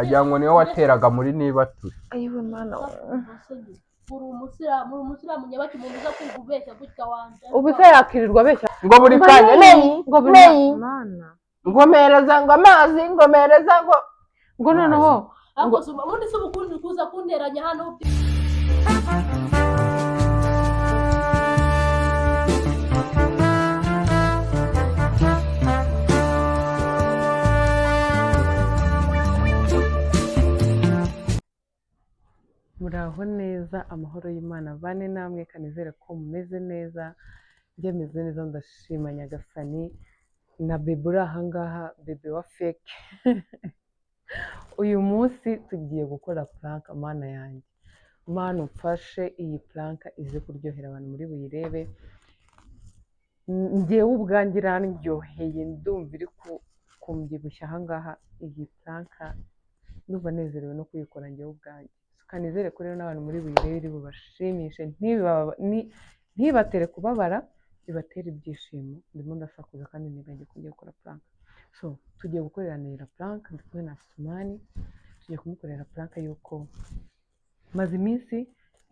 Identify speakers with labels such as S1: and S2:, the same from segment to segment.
S1: agira ngo niwe wateraga muri niba turi
S2: ayiwe mana ubu se yakirirwa abeshya
S1: ngo buri kanya
S2: ngo neyi mana
S1: ngomereza ngo amazi ngomereza
S2: ngo noneho
S3: ngo ubundi se ubukundi kuza kunteranya hano
S2: muraho neza amahoro y'Imana bane namwe kanizere ko mumeze neza njye meze neza ndashima Nyagasani na bebe uri ahangaha bebe wa fake uyu munsi tugiye gukora prank mana yanjye mana umfashe iyi prank ize kuryohera abantu muri buyirebe njyewe ubwanjye irandyoheye ndumva iri kumbyibushya ahangaha iyi prank ndumva nezerewe no kuyikora njyewe ubwanjye kanizere ko rero n'abantu muri buyirebe bubashimishe ntibatere kubabara bibatera ibyishimo ndimo ndasakuza kandi niganje kugiye gukora prank so tugiye gukorera Nera prank ndi kumwe na Asumani tugiye kumukorera prank yuko maze iminsi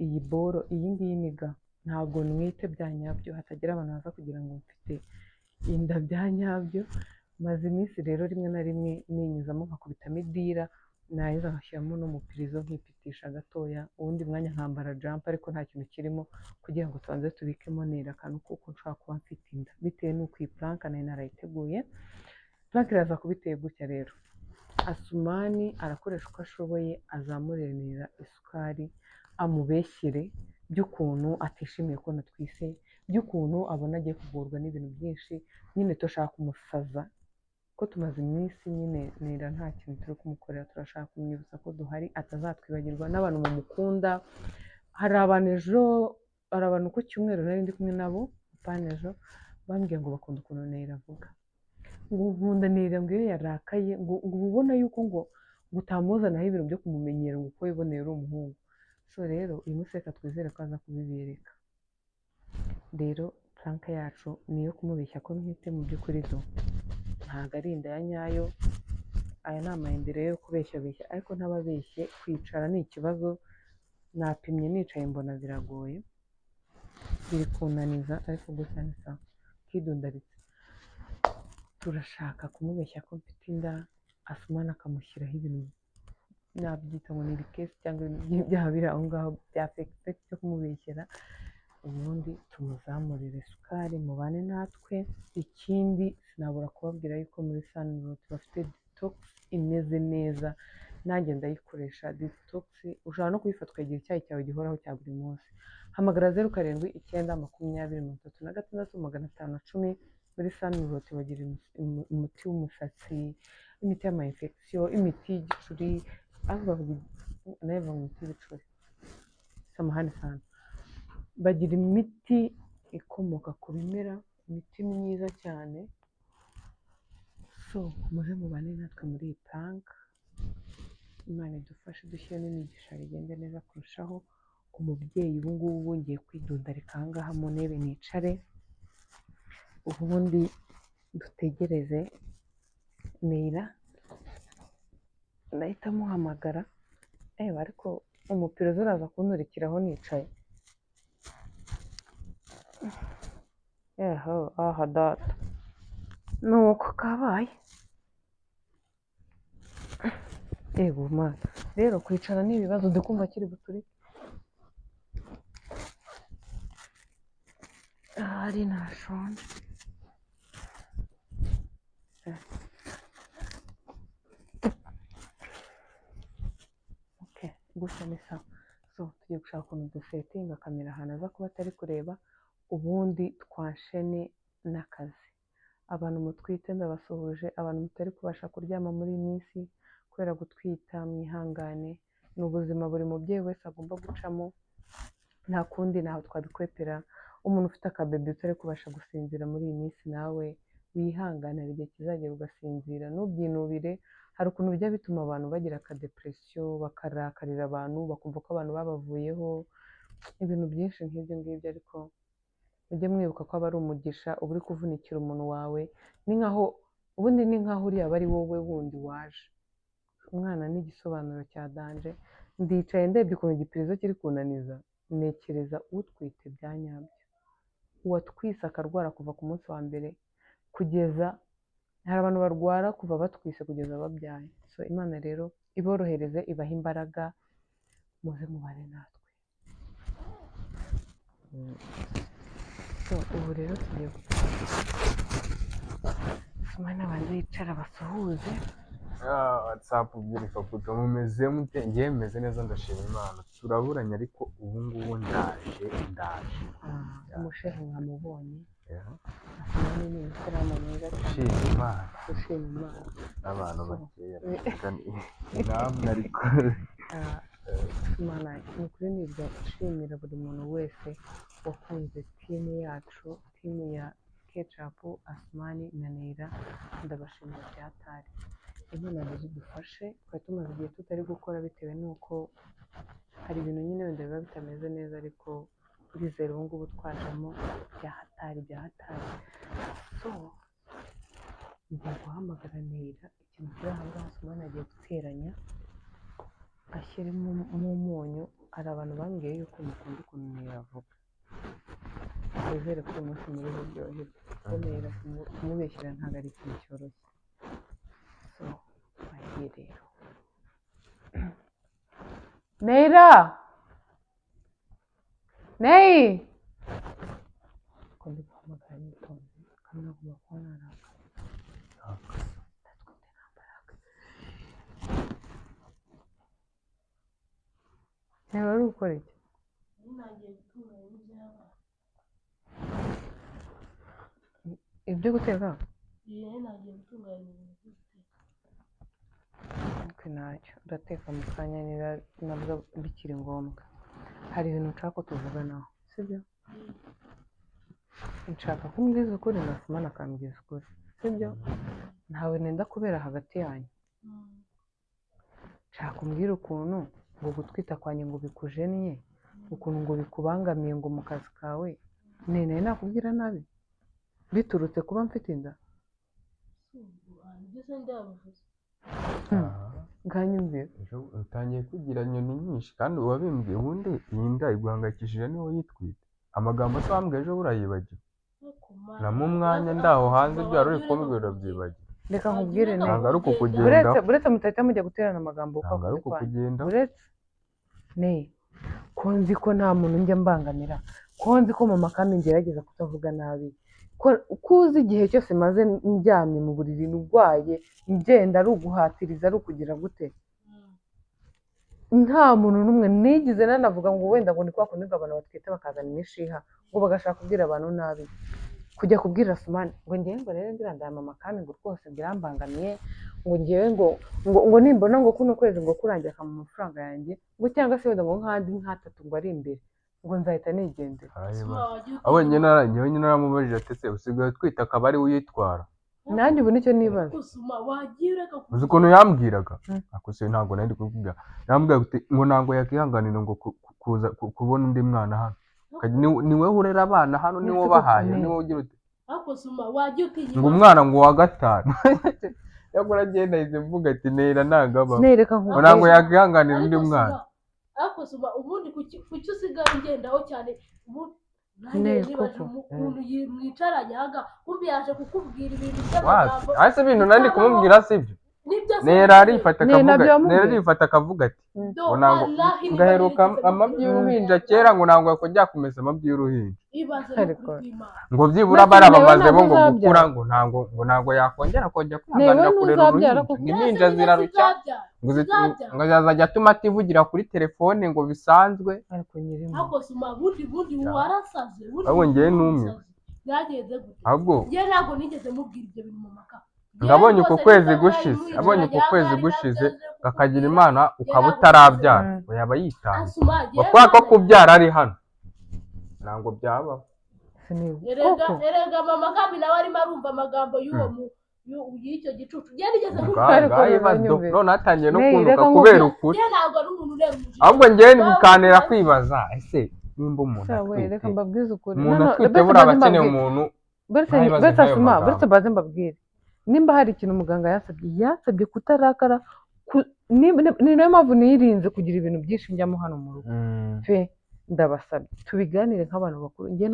S2: iyi boro iyi ngiyi niga ntabwo nwite bya nyabyo hatagira abantu baza kugira ngo mfite inda bya nyabyo maze iminsi rero rimwe na rimwe ninyuzamo nkakubitamo idira nahiza nkashyiramo n'umupirizo nkipitisha gatoya ubundi mwanya nkambara jump ariko nta kintu kirimo kugira ngo tubanze tubikemo Nera akantu kuko nshobora kuba mfite inda bitewe n'uko iyi prank nari narayiteguye prank iraza kuba iteye gutya rero Asumani arakoresha uko ashoboye azamurira Nera isukari amubeshyere by'ukuntu atishimiye ko natwise by'ukuntu abona agiye kuvurwa n'ibintu byinshi nyine turashaka kumusaza ko tumaze iminsi nyine Nera nta kintu turi kumukorera turashaka kumwibutsa ko duhari atazatwibagirwa n'abantu bamukunda hari abantu ku cyumweru nari ndi kumwe nabo ejo bambwiye ngo bakunda ukuntu Nera avuga ngo nkunda Nera ngo iyo yarakaye ngo ubona yuko ngo utamuzanaho ibintu byo kumumenyera ngo uko wiboneye uri umuhungu so rero uyu munsi reka twizere ko aza kubibereka rero prank yacu niyo kumubeshya ko ntwite mu by'ukuri zo ntabwo ari inda ya nyayo aya ni amayindire yo kubeshyabeshya ariko ntababeshye kwicara ni ikibazo napimye nicaye mbona biragoye biri kunaniza ariko gusa ni sawa kidundaritse turashaka kumubeshya ko mfite inda Asumani akamushyiraho ibintu nabyita ngo ni rikesi cyangwa ibyaha biri aho ngaho bya fake byo kumubeshyera ubundi tumuzamurire isukari mubane natwe ikindi sinabura kubabwira yuko muri Sunroot bafite detox imeze neza nanjye ndayikoresha detox ushobora no kuyifata ukagira icyayi cyawe gihoraho cya buri munsi hamagara 0790206510 muri Sunroot bagira umuti w'umusatsi imiti y'ama infection imiti y'igicuri nayo imiti y'ibicuri samahani sana bagira imiti ikomoka ku bimera imiti myiza cyane so muze mubane natwe muri iyi prank Imana idufashe dushyire n'imigisha bigende neza kurushaho umubyeyi ubu ngubu ngiye kwidundarika ahangaha mu ntebe nicare ubundi dutegereze Nera ndahita muhamagara ariko umupira uraza kunturikiraho nicaye aha data nuko kabaye yego mana rero kwicara ni ibibazo ndikumva kiri buturike ari nashonje gusa ni sawa so tugiye gushaka ukuntu dusetinga kamera ahantu aza kuba atari kureba ubundi twanshene n'akazi abantu mutwite ndabasuhuje abantu mutari kubasha kuryama muri iyi minsi kubera gutwita mwihangane ni ubuzima buri mubyeyi wese agomba gucamo nta kundi naho twabikwepera umuntu ufite akabebe utari kubasha gusinzira muri iyi minsi nawe wihanganira igihe kizagera ugasinzira ntubyinubire hari ukuntu bijya bituma abantu bagira akadepresiyo bakarakarira abantu bakumva ko abantu babavuyeho ibintu byinshi nk'ibyo ngibyo ariko mujye mwibuka ko aba ari umugisha uba uri kuvunikira umuntu wawe ni nkaho ubundi ni nkaho uriya aba ari wowe wundi waje umwana ni igisobanuro cya danje, ndicaye ndebye ukuntu igipirizo kiri kunaniza, ntekereza utwite bya nyabyo, uwatwise akarwara kuva ku munsi wa mbere kugeza, hari abantu barwara kuva batwise kugeza babyaye. So Imana rero iborohereze, ibahe imbaraga, muze mubane natwe. So ubu rero tugiye Sumani abanza yicara basuhuze.
S1: WhatsApp beautiful foto mumeze mute? Ngiye meze neza ndashima Imana. Turaburanye ariko ubu ngubu ndaje.
S2: Umushehe mwamubonye,
S1: Yeah.
S2: Sumani ni umusiramu mwiza cyane,
S1: Ushima Imana.
S2: ushima Imana.
S1: N'abantu bakeya namwe ariko
S2: Imana ni ukuri nibyo ushimira buri muntu wese wakunze timu yacu, timu ya Ketchup, Asumani na Neira, ndabashimira byatari. Imana zidufashe, twari tumaze igihe tutari gukora bitewe n'uko hari ibintu nyine wenda biba bitameze neza, ariko turizera ubu ngubu twajemo byahatari. So ngiye guhamagara Neira, ikintu kiri aha ngaha Asumani agiye guteranya ashyiremo umunyu. Hari abantu bambwiye yuko mukunda ukuntu Neira avuga, twizere ko uyu munsi muri buryoherwe, kuko Neira kumubeshyira ntabwo ari ikintu cyoroshye. So bagiye rero. Neira, Neyi, ko ndi guhamagara nitonze kandi nagomba kuba narakaye. Ndatwite nta mbaraga. Neira wari gukora iki?
S3: Nagiye gutunganya iby'abana.
S2: Ibyo guteka?
S3: Nagiye gutunganya ibintu byo guteka.
S2: Ariko ntacyo, urateka mu kanya niba nabwo bikiri ngombwa. Hari ibintu nshaka ko tuvuganaho, sibyo? Nshaka ko umbwiza ukuri na Sumani akambwiza ukuri, sibyo? Ntawe nenda kubera hagati yanyu. Nshaka umbwira ukuntu ngo gutwita kwanjye ngo bikujennye, ukuntu ngo bikubangamiye ngo mu kazi kawe. Nene nakubwira nabi biturutse kuba mfite inda?
S3: Ibyo se ndabivuze.
S2: Nganyumvira.
S1: utangiye kugira nyoni nyinshi kandi uwabimbwiye ubundi iyi nda iguhangayikishije niwe yitwite. Amagambo se wambwiye ejo burayibagiwe. Namo umwanya ndaho hanze byari uri kumbwira byibagiwe.
S2: Reka nkubwire Neyi,
S1: Ntabwo ari uko kugenda.
S2: buretse mutahita mujya guterana amagambo uko
S1: Ntabwo ari
S2: akuze
S1: uko
S2: kwanyu.
S1: kugenda.
S2: Buretse Neyi, ko nzi ko nta muntu njya mbangamira, ko nzi ko mama kandi ngerageza kutavuga nabi, ko uzi igihe cyose maze ndyamye mu buriri ndwaye ngenda ari uguhatiriza ari ukugira gute. Nta muntu n'umwe nigize nanavuga ngo wenda ngo ni kwa kundi ngo abantu batwite bakazana imishiha ngo bagashaka kubwira abantu nabi, kujya kubwira Sumani ngo ngewe ngo rero ngira ndaya mama kandi ngo rwose birambangamiye, ngo ngewe ngo nimbona ngo kuno kwezi ngo kurangira akampa amafaranga yanjye, ngo cyangwa se wenda ngo nk'andi nk'atatu ngo ari imbere ngo nzahita nigendera.
S1: Abo nyine naramubajije ati se usigaye twita akaba ari we uyitwara?
S2: Nanjye ubu nicyo nibaza.
S1: Uzi ukuntu yambwiraga? Akose ntabwo nari kubwira. Yambwira ngo ntabwo yakihanganira ngo kuza kubona undi mwana hano. Ni wowe urera abana hano, ni wowe bahaye, ni wowe ugira uti ngo umwana ngo wa gatanu. Yakora agenda yize mvuga ati Neira nagaba.
S2: Nereka
S1: ntabwo yakihanganira undi mwana.
S3: Ariko Suma ubundi kuki usigaye ugendaho cyane? Nanjye nibaje ukuntu mwicaranye aha ngaha, kumbi yaje kukubwira ibintu by'amagambo.
S1: Ase ibintu nandi kumubwira sibyo. Neira arifata akavuga ati ngo ntabwo ngaheruka amabyi y'uruhinja kera, ngo ntabwo yakongera kumesa amabyi y'uruhinja. Ngo byibura barabamaze bo ngo gukura, ngo ntabwo yakongera kwihanganira kurera uruhinja. Impinja zirarushya ngo azajya atuma ativugira kuri telefone ngo bisanzwe.
S3: Ariko Suma bundi warasaze,
S1: ahubwo ngewe numiwe.
S3: Byagenze gute?
S1: Ahubwo
S3: njye ntabwo nigeze mubwira ibyo bintu mu maka.
S1: Ngabonye uko kwezi gushize kakagira Imana ukaba utarabyara, ngo yaba yitanze. Bakora ko kubyara ari hano ntabwo byabaho.
S3: Erega mama kandi nawe arimo arumva amagambo y'icyo gicucu. Njye nigeze mubwira
S1: none atangiye no kuntuka kubera ukuri.
S3: njye ntabwo ari umuntu ureba umujinya.
S1: Ahubwo ngewe bikanera kwibaza ese nimba umuntu
S2: reka mbabwize ukuri.
S1: umuntu atwite buriya aba akeneye umuntu.
S2: Buretse baze mbabwire, nimba hari ikintu muganga yasabye kutarakara ni nayo mpamvu nirinze kugira ibintu byinshi njyamo hano mu rugo pe ndabasabye tubiganire nk'abantu bakuru njye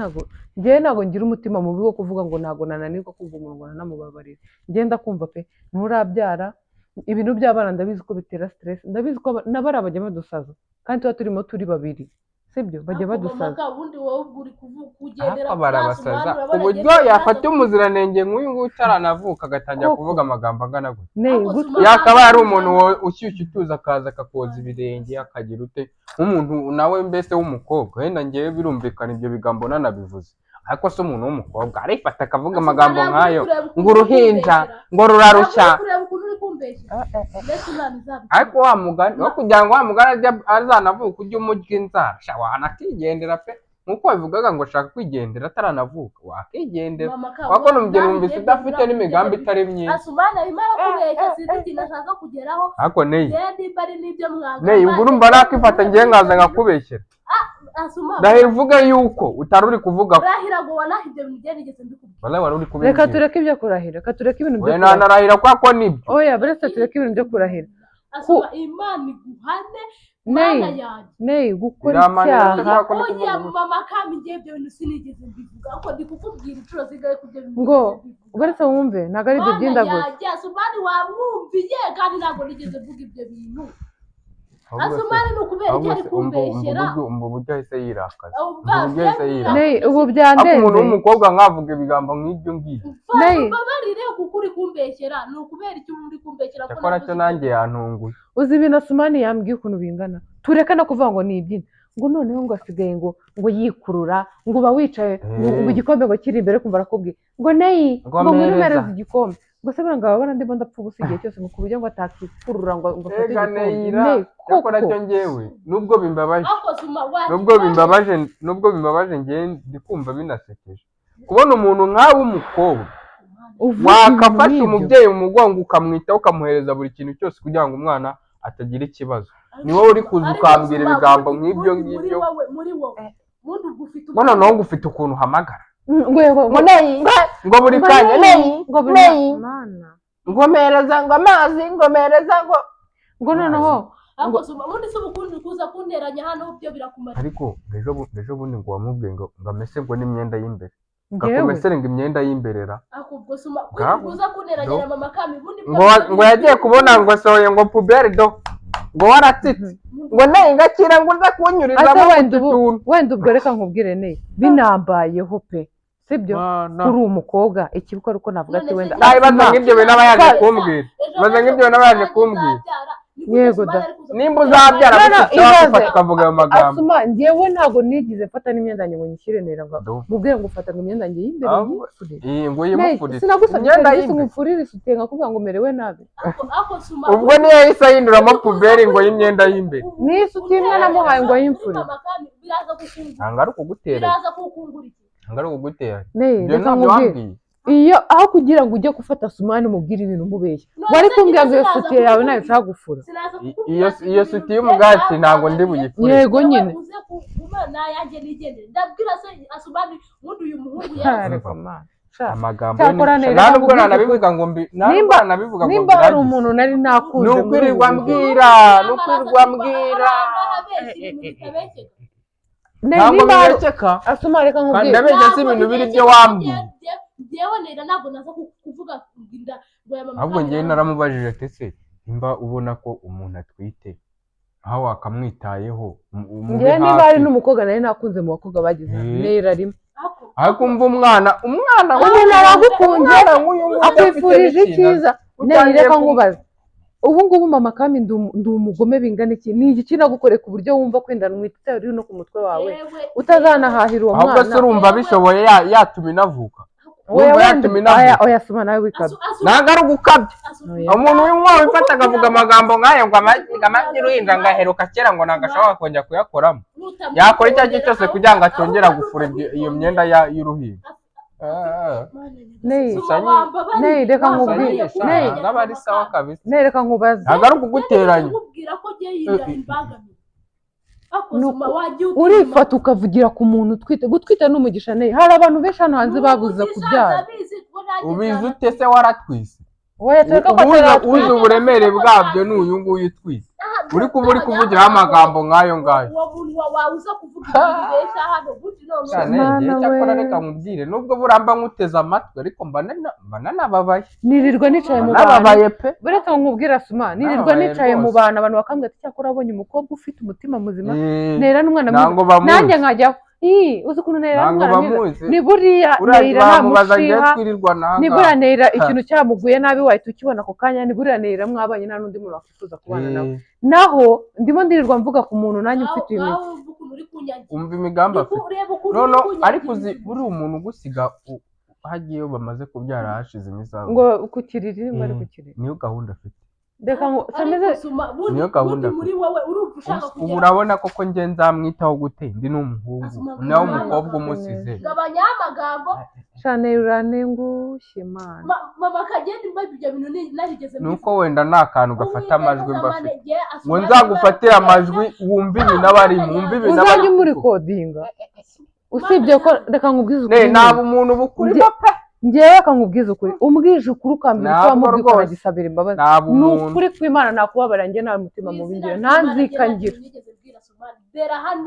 S2: ntabwo ngira umutima mubi wo kuvuga ngo ntabwo nananirwa kumva umuntu ngo nanamubabarire ngenda kumva pe nturabyara ibintu by'abana ndabizi ko bitera stress ndabizi ko n'abari bajya badusaza kandi tuba turimo turi babiri sibyo bajya badusaza
S1: barabasaza ku buryo yafata umuziranenge nk'uyu nguyu utaranavuka agatangira kuvuga amagambo angana gutya yakaba ari umuntu ushyushye utuza akaza akakoza ibirenge akagira ute nk'umuntu nawe mbese w'umukobwa wenda ngewe birumvikana ibyo bigambo nanabivuze ariko se umuntu w'umukobwa arifata akavuga amagambo nk'ayo ngo uruhinja ngo rurarushya ariko wa mugani wo kugira ngo wa mugani azanavuka ujye umurya inzara wanakigendera pe nkuko babivugaga ngo ashaka kwigendera ataranavuka wakigendera wakora umugeni wumvise udafite n'imigambi itari myiza ariko neyi ubwo urumva nakifata ngiye nkaza nkakubeshyera ndahera uvuga yuko utari uri kuvuga wari uri kubeshyera
S2: reka tureke ibyo kurahira reka tureke ibintu byo kurahira
S1: nanarahira kwako nibyo
S2: oya buretse tureke ibintu byo kurahira
S3: Imana iguhane
S2: Nei gukora icyaha
S3: oya mama kandi ngiye ibyo bintu sinigeze mbivuga ko ndi kukubwira inshuro zigaye kubyo bintu
S2: ngo ugaretse wumve ntabwo ari ibyo by'indaguza
S3: Asumani wamwumviye kandi ntabwo nigeze mvuga ibyo bintu Asumani ni ukubera icyo ari kumbeshyera
S1: umva uburyo ahise yirakaza
S2: ubu byandenze
S1: umuntu w'umukobwa nkavuga ibigambo nk'ibyo ngibyo
S3: babarire kuko uri kumbeshyera ni ukubera icyo uri kumbeshyera
S1: cyakora cyo nanjye yantunguye
S2: uzi ibintu Asumani yambwiye ukuntu bingana tureka no kuvuga ngo ni ibyina ngo noneho ngo asigaye ngo yikurura ngo uba wicaye ngo igikombe ngo kiri imbere kumva arakubwiye ngo neyi ngo mwirumereze igikombe ngo se banga babona ndimo ndapfa gusa igihe cyose ngo kuburyo ngo atakikurura ngo
S1: afate igikombe cyakora cyo ngewe nubwo bimbabaje ngewe ndi kumva binasekeje kubona umuntu nkawe w'umukobwa wakafasha umubyeyi mu mugongo ukamwitaho ukamuhereza buri kintu cyose kugira ngo umwana atagira ikibazo ni wowe uri kuza ukambwira ibigambo nk'ibyo ngibyo ngo noneho ngo ufite ukuntu uhamagara ngo buri kanya ngo mpereza ngo amazi ngo mpereza
S2: ngo noneho
S3: ubundi se ubukundi kuza kunteranya hano byo birakumara
S1: ariko ejo bundi ngo wamubwiye ngo amese ngo n'imyenda y'imbere gakomesere ngo imyenda y'imberera
S3: kuza kunteranya na mama kami
S1: ngo yagiye kubona ngo sohoye ngo puberi do ngo waratsitse ngo neyi ngakira ngo uza kunyurizamo
S2: wenda ubwo reka nkubwire neyi binambayeho pe sibyo kuri umukobwa ikibuka ariko navuga ati wenda
S1: baza nk'ibyo bintu aba yaje kumbwira
S2: yego da
S1: nimba uzabyara gufata ukavuga ayo magambo
S2: Asuma njyewe ntabwo nigize mfata n'imyenda yanjye ngo nyishyire nera ngo mubwire ngo ufata imyenda yanjye y'imbere
S1: ngo yimufurire
S2: sinagusabye serivisi ngufurire isute nkakuvuga ngo merewe nabi
S1: ubwo niyo yahise ahinduramo puberi ngo y'imyenda y'imbere
S2: n'isuti imwe namuhaye ngo ayimfurire
S1: ntabwo ari ukugutera ibyo
S2: ntabyo wambwiye iyo aho kugira ngo ujye gufata Asumani umubwire ibintu umubeshya wari kumbwira ngo iyo sutiye yawe nayo ushaka gufura
S1: iyo sutiye y'umugati ntabwo ndi buyifure
S2: yego nyine
S1: amagambo ntabwo nanabivuga ngo
S2: nimba hari umuntu nari nakunze
S1: nukwirirwa mbwira ntabwo birekeka
S2: Asuma reka nkubwire
S1: kandi abeshya si ibintu biri byo wambwiye ahubwo ngewe naramubajije ati se nimba ubona ko umuntu atwite aho wakamwitayeho
S2: ngewe niba hari n'umukobwa nari nakunze mu bakobwa bagize nera rimwe
S1: ariko umva umwana
S2: umuntu aragukunze akwifurije icyiza reka nkubaze ubu ngubu mama kami ndi umugome bingana iki ni igiki nagukoreye ku buryo wumva kwenda numwita uri no ku mutwe wawe utazanahahira uwo mwana
S1: ahubwo se urumva bishoboye yatuma inavuka
S2: oya Asuma nawe wikabye
S1: ntabwo ari ugukabya umuntu w'inkwawe wifata akavuga amagambo nk'ayo ngo amagi y'uruhinja ngo aheruka kera ngo ntabwo ashobora kongera kuyakoramo yakora icyo ari cyo cyose kugira ngo atongera gufura iyo myenda y'uruhinja
S2: reka nkubwire reka nkubaze
S1: ntabwo ari ukuguteranya
S2: urifata ukavugira ku muntu utwite gutwita n'umugisha hari abantu benshi hano hanze babuze kubyara
S1: ubizi ute se waratwise uzi uburemere bwabyo n'uyu nguyu twise uri kuvugira amagambo nk'ayo ngayo
S3: wawuza kuvuga ibintu beshya hano buti
S1: none cyakora reka nkubwire nubwo buramba nkuteze amatwi ariko mba nanababaye
S2: nirirwa nicaye mu
S1: bantu pe
S2: buretse nkubwira Suma nirirwa nicaye mu bantu abantu bakambwira ati cyakora abonye umukobwa ufite umutima muzima nera n'umwana mwiza nanjye nkajyaho uzi ukuntu nera n'umwana mwiza ni buriya nera namushiha ni buriya nera ikintu cyamuguye nabi wahita ukibona ako kanya ni buriya nera mwabanye nta n'undi muntu wakwifuza kubana nawe naho ndimo ndirirwa mvuga ku muntu nanjye ufite ibintu
S1: umva imigambi afite ariko uzi buri umuntu ugusiga hagiyeyo bamaze kubyara hashize imisago
S2: ngo kukiriri rimwe ari kukiriri
S1: niyo gahunda afite
S3: niyo gahunda muri wowe urumva ushaka
S1: kugera urabona koko nge nzamwitaho gute ndi n'umuhungu nawe umukobwa umusize
S3: gabanya amagambo
S2: cyane uranengushye mana
S3: mama kagenda imbaye ibyo bintu narigeze
S1: nuko wenda nta kantu gafata amajwi mbafite ngo nzagufatire amajwi wumve ibintu n'abari wumve ibintu n'abari
S2: uzajya muri kodinga usibye ko reka nkubwize
S1: ukuri ntabwo umuntu bukuri pe
S2: ngewe reka nkubwize ukuri umbwije ukuri ukambwira icyo wamubwira ukagisabira imbabazi ni ukuri kw'Imana nakubabara njye nawe mutima mubi ngira ntanzikangira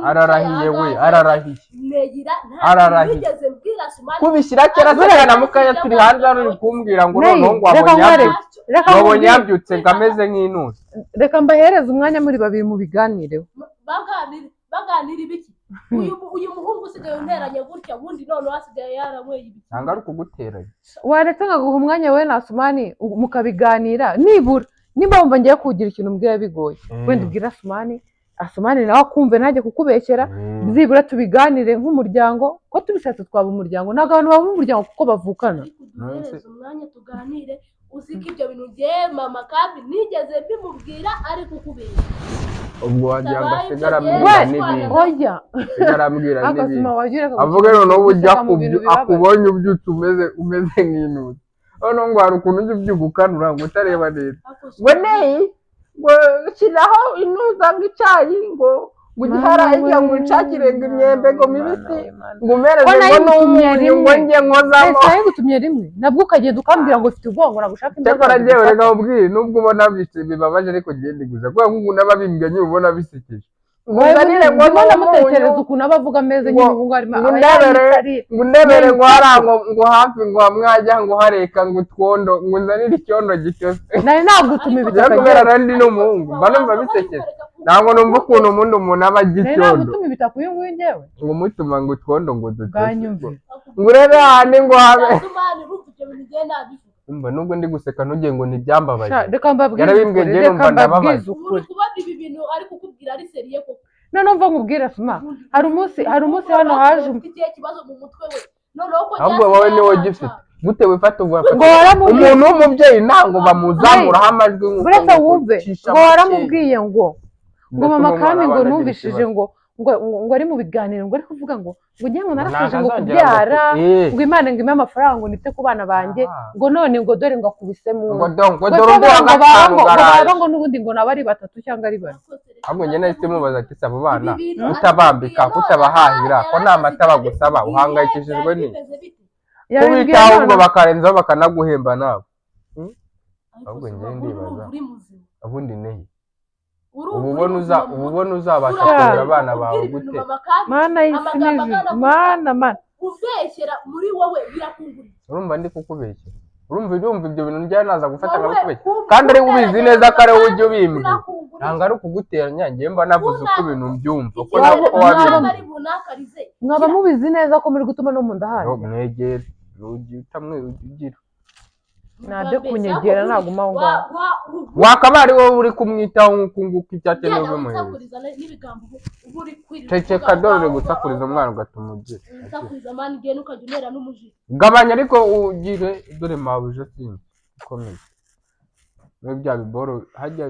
S1: ararahiye we ararahiye kubishyira kera se na mukanya turi hanze hano uri kumbwira ngo noneho ngo wabonye yabyutse ngo ameze nk'intuzi
S2: reka mbahereze umwanya muri babiri mu biganireho
S3: baganira ibiki uyu muhungu usigaye unteranye gutya ubundi none wasigaye yaranyweye ibiki
S1: ntabwo ari ukuguteranya
S2: waretse nkaguha umwanya we na Asumani mukabiganira nibura nimba wumva ngiye kugira ikintu mbwira bigoye wenda ubwira Asumani nawe akumve ntajye kukubeshyera byibura tubiganire nk'umuryango ko tubishatse twaba umuryango ntabwo abantu baba umuryango kuko bavukana
S3: umwanya tuganire uziko ibyo bintu ngiye mama kandi nigeze mbimubwira ari kukubeshya
S1: ubwo wagira ngo asigara ambwira n'ibindi asigara ambwira n'ibindi avuga noneho ujya akubonye ubyutse umeze nk'intuzi noneho ngo hari ukuntu ujya ubyibukanura ngo utareba neza ngo neyi ngo shyiraho intuza ngo icyayi ngo ugiharaye ngo ucakire ngo imyembe ngo mibisi ngo umereze ngo n'umunyu ngo njye nkozamo
S2: ese ngutumye rimwe nabwo ukagenda ukambwira ngo ufite ubwonko nagushaka
S1: imbaraga cyakora njyewe reka ubwire nubwo ubona bibabaje ariko ngende gusa kubera ko umuntu aba abimbwa nyine ubona bisekeje
S2: nguzanire ngo namutekereza ukuntu aba avuga ameze nk'umuhungu arimo
S1: ngo ndebere ngo harango ngo hafi ngo hamwajya ngo hareka ngo utwondo ngo nzanire icyondo gitose
S2: nari nagutuma ibitaka
S1: kubera nandi n'umuhungu mba numva bisekeje ntabwo numva ukuntu umuntu aba agira icyondo
S2: nari nagutuma ibitaka uyu nguyu njyewe
S1: ngo mutuma ngo utwondo ngo dutose ngo urebe handi ngo habe umva nubwo ndi guseka ntugire ngo ntibyambabaje
S2: yarabibwiye ukuri
S3: kubona ibi bintu ari kukubwira ari seriye koko
S2: noneho mva nkubwira Suma hari umunsi hano haje
S3: ikibazo mu mutwe we noneho ko
S1: ahubwo wowe niwe gifite gute wifata umuntu w'umubyeyi ntabwo bamuzamuraho amajwi
S2: buretse wumve ngo waramubwiye ngo mama kandi ngo numvishije ngo ari mu biganiro ngo ari kuvuga ngo ngiye ngo narashaje ngo kubyara ngo Imana ngo impe amafaranga ngo nite ku bana banjye ngo none ngo dore ngo akubisemo
S1: ngo dore ngo
S2: ngo n'ubundi ngo naba ari 3 cyangwa ari 4
S1: ahubwo njye nahise mubaza ati abo bana utabambika kutabahahira ko nta mata bagusaba uhangayikishijwe ni kubitaho ahubwo bakarenzaho bakanaguhemba nabo ahubwo njye ndibaza ubundi neyi ububona uzabasha kurera abana bawe gute
S2: mana y'isi n'ijuru mana
S3: ubeshyera muri wowe birakungurira
S1: urumva ndi kukubeshyera urumva ibyo bintu njya naza gufata nkabikubeshyera kandi ari ubizi neza ko ari wowe ujya ubimbwira ntabwo ari ukuguteranya njye mba navuze uko ibintu mbyumva ko ntabwo
S3: wabimbwira
S2: mwaba mubizi neza ko muri gutuma no mu nda hanyu
S1: mwegere ugira
S2: nabyo kunyegera naguma aho ngaho
S1: wakaba ari wowe uri kumwitaho nk'uko icyo akeneye ubimuhereza ceceka dore gusakuriza umwana ugatuma ugira gabanya ariko ugire dore mabuje sinzi ukomeye muri bya biboro hajya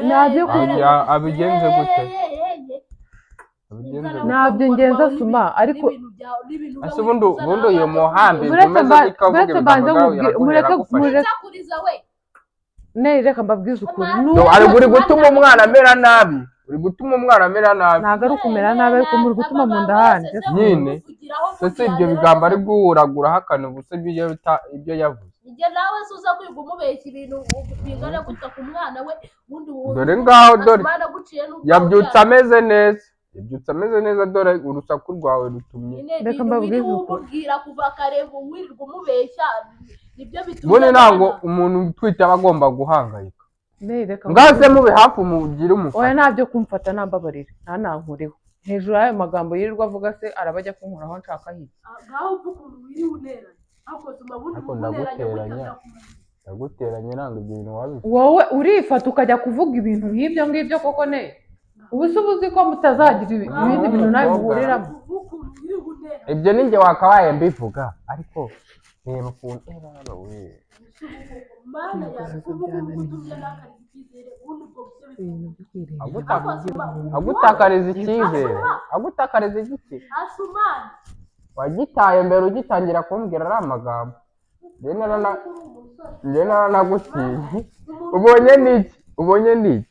S2: nabyo
S1: abigenze gute
S2: nabyo ngenza Suma ariko
S1: ase ubundi iyo muhambi
S2: buretse banze mureke mbabwize ukuri
S1: ari gutuma umwana amera nabi uri gutuma umwana amera nabi.
S2: Ntabwo ari ukumera nabi ariko muri gutuma mu nda handi
S1: nyine se ibyo bigambo ari guhuragura hakana ubusa ibyo yavuze.
S3: Njye nawe suza kwiga umubeshya ibintu bingana gutya ku mwana we ubundi
S1: dore ngaho dore yabyutse ameze neza dore urusaku rwawe rutumye
S3: reka mbabwize umubwira kuva kare ngo wirirwa umubeshya nibyo bituma
S1: bone ntabwo umuntu utwite aba agomba guhangayika ngaze mube hafi umugire umufata.
S2: oya ntabyo kumfata nambabarira ntankuriho hejuru y'ayo magambo yirirwa avuga se arabajya kunkuraho nshaka hirya
S3: ngaho uvuga ukuntu wiri untera
S1: ariko ndaguteranye ntabwo ibyo bintu wabivuze.
S2: wowe urifata ukajya kuvuga ibintu nk'ibyo ngibyo koko ne ubu se uzi ko mutazagira ibindi bintu nawe muhuriramo.
S1: ibyo ni njye wakabaye mbivuga ariko reba ukuntu agutakariza igiki wagitaye mbere ugitangira kumbwira ari amagambo njye naranagutinye ubonye n'iki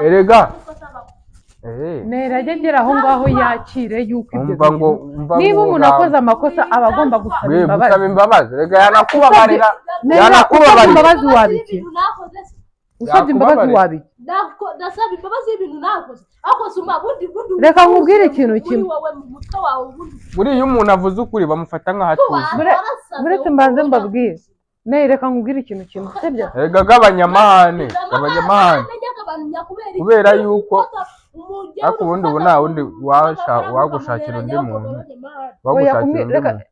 S1: erega
S2: nerajya agera aho ngaho yakire yuko ibyo niba umuntu akoze amakosa aba agomba gusaba
S1: imbabazi rega yanakubabarira
S2: imbabazi wabiki usabye imbabazi wabiki
S3: ndasaba imbabazi y'ibintu nakoze ariko suma bundi
S2: reka nkubwire ikintu kimwe
S1: buriya iyo umuntu avuze ukuri bamufata nk'aho atuzi
S2: buretse mbanze mbabwire reka nkubwire ikintu kimwe sibyo
S1: rega gabanyamahane kubera yuko ariko ubundi ubu nta wundi wagushakira undi muntu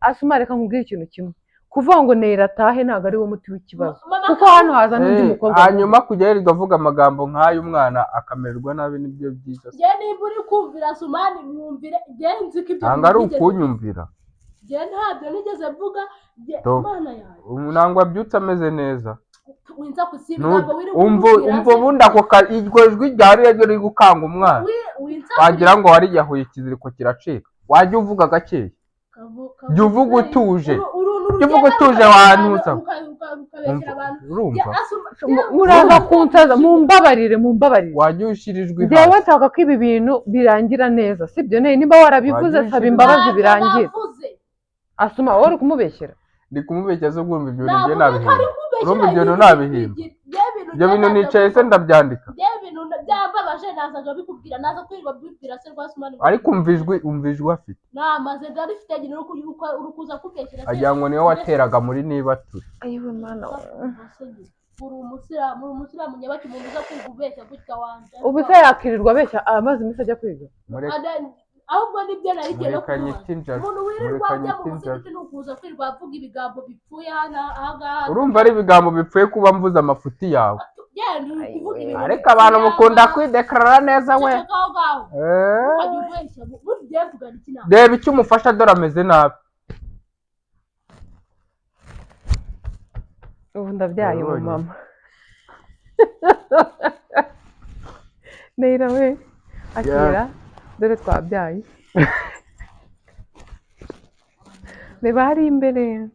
S2: asuma reka nkubwire ikintu kimwe kuvuga ngo nera atahe ntabwo ari wo muti w'ikibazo kuko hano haza n'undi mukobwa
S1: hanyuma kujya yirirwa avuga amagambo nk'ayo umwana akamererwa nabi nibyo byiza.
S3: njye niba uri kumvira Sumani mwumvire njye nzi ko ibyo
S1: ntabwo ari ukunyumvira
S3: njye ntabyo nigeze mvuga Imana yawe
S1: ntabwo abyutse ameze neza
S3: umva
S1: ubundi ako iryo jwi ryari riri gukanga umwana wagira ngo wariyahuye ikiziriko kiracika wajya uvuga gakeya jya uvuga utuje wantuza urumva
S2: muraza kunsaza mumbabarire
S1: wajya ushirijwe
S2: njyewe nshaka ko ibi bintu birangira neza sibyo niba warabivuze saba imbabazi birangira asuma wowe uri kumubeshyera
S1: ndi kumubeshya zo urumva ibyo bintu njye nabihimba urumva ibyo bintu nabihimba ibyo bintu nicaye se ndabyandika
S3: byambabaje nazaga bikubwira naza kwirirwa bibwira se rwa Sumani
S1: ariko umva ijwi afite
S3: namaze darifite nyine uri kuza kubeshyira
S1: agira ngo niwe wateraga muri niba turi
S2: ayiwe mana
S3: uri umusiramu nyabaki umuntu uza kwiga ubeshya gutya wanje
S2: ubu se yakirirwa abeshya amazi iminsi ajya kwiga
S3: ahubwo nibyo narigiye no kuba umuntu wirirwa ajya mu musigiti nukuza kwirirwa avuga ibigambo bipfuye ahangaha
S1: urumva ari ibigambo bipfuye kuba mvuze amafuti yawe ariko abantu mukunda kwidekarara neza we reba icyo umufasha dore ameze nabi
S2: ubu ndabyaye mu mama nera we akira dore twabyaye reba hari imbere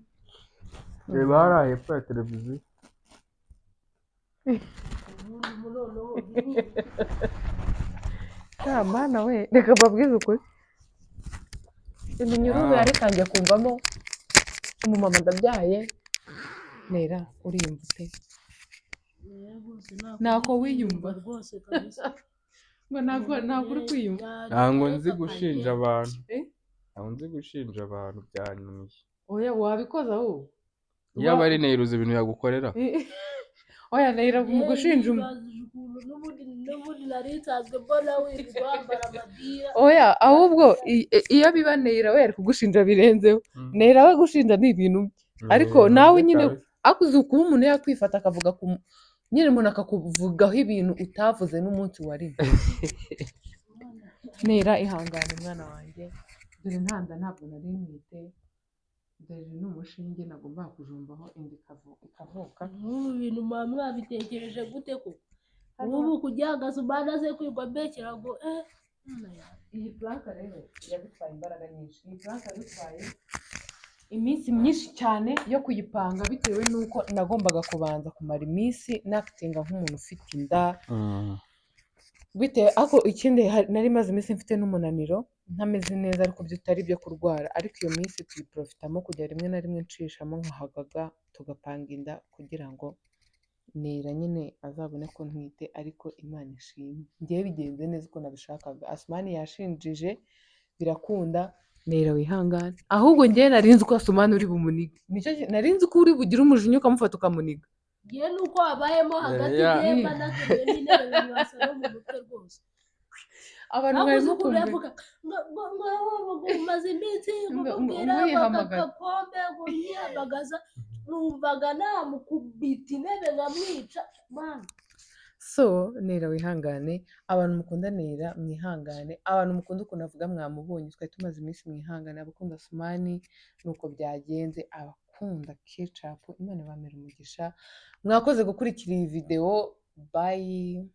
S1: reba hari hepfo ya televiziyo
S2: mana we reka mbabwize ukuri iminyururu yarekangiye kumvamo umumama ndabyaye nera uriyumva ute ntako wiyumva
S3: rwose kabisa
S2: ntabwo uri kwiyumva
S1: ntabwo nzi gushinja abantu byanyuye
S2: oya wabikoza wowe
S1: iyo aba ari neiruza ibintu yagukorera
S2: oya nera mu gushinja
S3: n'ubundi nari nsanzwe mbona wirirwa wambara amadira
S2: oya ahubwo iyo biba nera we ari kugushinja birenzeho nera we gushinja ni ibintu ariko nawe nyine akuze ukuba umuntu yakwifata akavuga nyine umuntu akakuvugaho ibintu utavuze n'umunsi warimo nera ihangane mwana wanjye dore ntanda ntabwo nari mwite dore ni umushinge nagomba kujumbaho inda ikavuka
S3: nk'ubu bintu muba mwabitekereje gute ko ubu kugira ngo Sumani aze kwigwa mbekera ngo
S2: iyi planka rero yagutwaye imbaraga nyinshi iyi planka yagutwaye iminsi myinshi cyane yo kuyipanga bitewe n'uko nagombaga kubanza kumara iminsi nakitinga nk'umuntu ufite inda bitewe ariko ikindi nari maze iminsi mfite n'umunaniro ntameze neza ariko bitari byo kurwara ariko iyo minsi tuyiprofitamo kujya rimwe na rimwe nshishamo nkahagaga tugapanga inda kugira ngo Nera nyine azabone ko ntwite ariko Imana ishimwe ngewe bigenze neza uko nabishakaga Asumani yashinjije birakunda Nera wihangane ahubwo ngewe nari nzi ko Asumani uri bumuniga nari nzi ko uri bugire umujinya ukamufata ukamuniga
S3: ngewe nuko wabayemo hagati y'emba nateruye n'intebe bibasara mu mutwe rwose
S2: abantu barimo
S3: kumva ngo umaze iminsi kumubwira agakombe ngo nyihamagaza numvaga namukubita intebe nkamwica mana
S2: so Nera wihangane abantu mukunda Nera mwihangane abantu mukunda ukuntu avuga mwamubonye twari tumaze iminsi mwihangane abakunda Asumani nuko byagenze abakunda Ketchup Imana ibamere umugisha mwakoze gukurikira iyi video bye